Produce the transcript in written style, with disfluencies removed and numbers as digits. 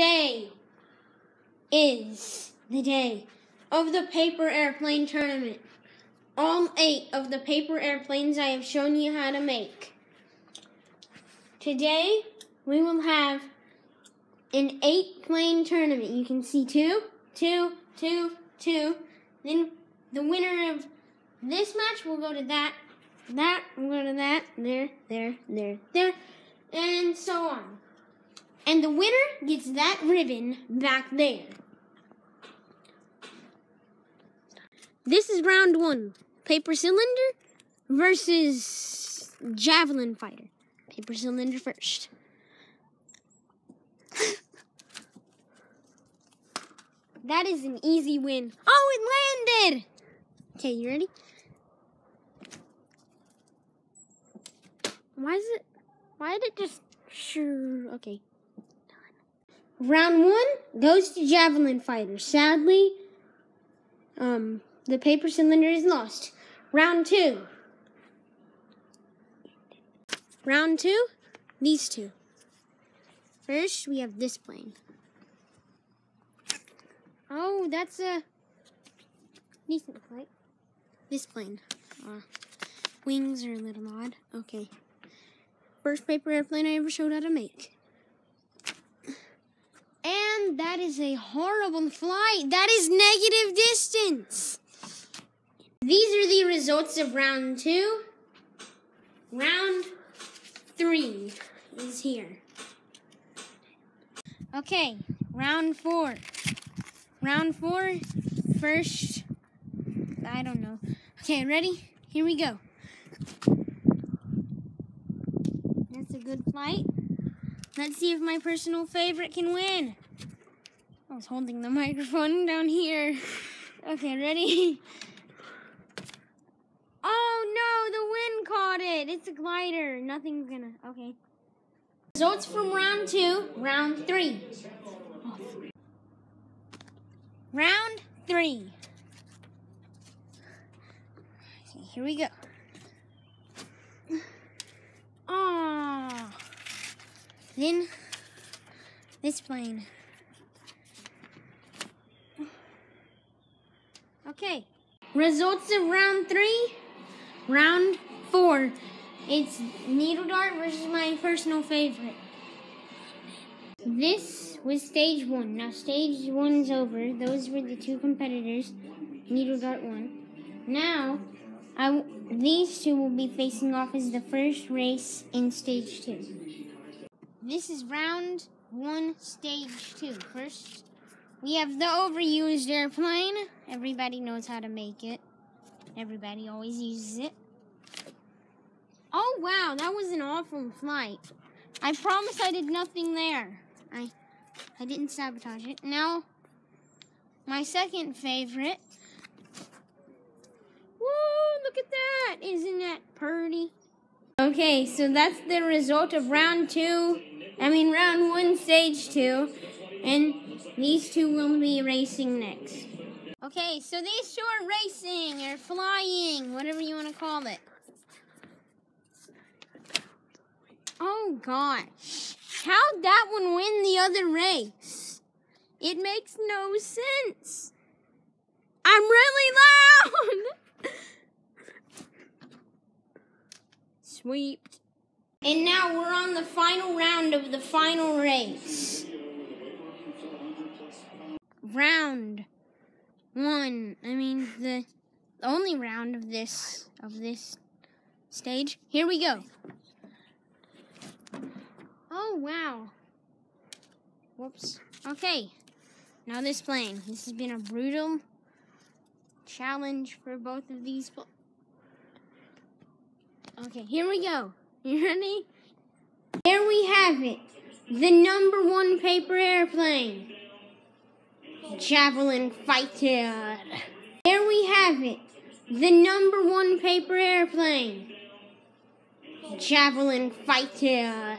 Today is the day of the paper airplane tournament. All 8 of the paper airplanes I have shown you how to make. Today we will have an 8-plane tournament. You can see 2, 2, 2, 2. Then the winner of this match will go to that, will go to that, there, and so on. And the winner gets that ribbon back there. This is round 1. Paper cylinder versus javelin fighter. Paper cylinder first. That is an easy win. Oh, it landed! Okay, you ready? Why did it just... Sure, okay. Round 1 goes to javelin fighter. Sadly, the paper cylinder is lost. Round 2. Round 2, these two. First, we have this plane. Oh, that's a decent flight. This plane. Wings are a little odd. Okay. First paper airplane I ever showed how to make. And that is a horrible flight. That is negative distance. These are the results of round 2. Round 3 is here. Okay, round 4. Round 4, first, I don't know. Okay, ready? Here we go. That's a good flight. Let's see if my personal favorite can win. I was holding the microphone down here. Okay, ready? Oh no, the wind caught it. It's a glider. Nothing's gonna, okay. Results from round 2, round 3. Round 3. Okay, here we go. Ah. Then this plane. Okay. Results of round 3. Round 4. It's needle dart versus my personal favorite. This was stage 1. Now stage 1's over. Those were the 2 competitors. Needle dart won. Now, these 2 will be facing off as the first race in stage 2. This is round 1, stage 2. First, we have the overused airplane. Everybody knows how to make it. Everybody always uses it. Oh wow, that was an awful flight. I promise I did nothing there. I didn't sabotage it. Now, my second favorite. Woo, look at that. Isn't that pretty? Okay, so that's the result of round 1, stage 2. And these 2 will be racing next. Okay, so these 2 are racing or flying, whatever you want to call it. Oh gosh, how'd that one win the other race? It makes no sense. I'm really loud. Sweet. And now we're on the final round of the final race. Round 1, the only round of this stage. Here we go. Oh, wow. Whoops. Okay. Now this plane. This has been a brutal challenge for both of these. Okay, here we go. You ready? There we have it. The number 1 paper airplane. Javelin fighter. There we have it. The number 1 paper airplane. Javelin fighter.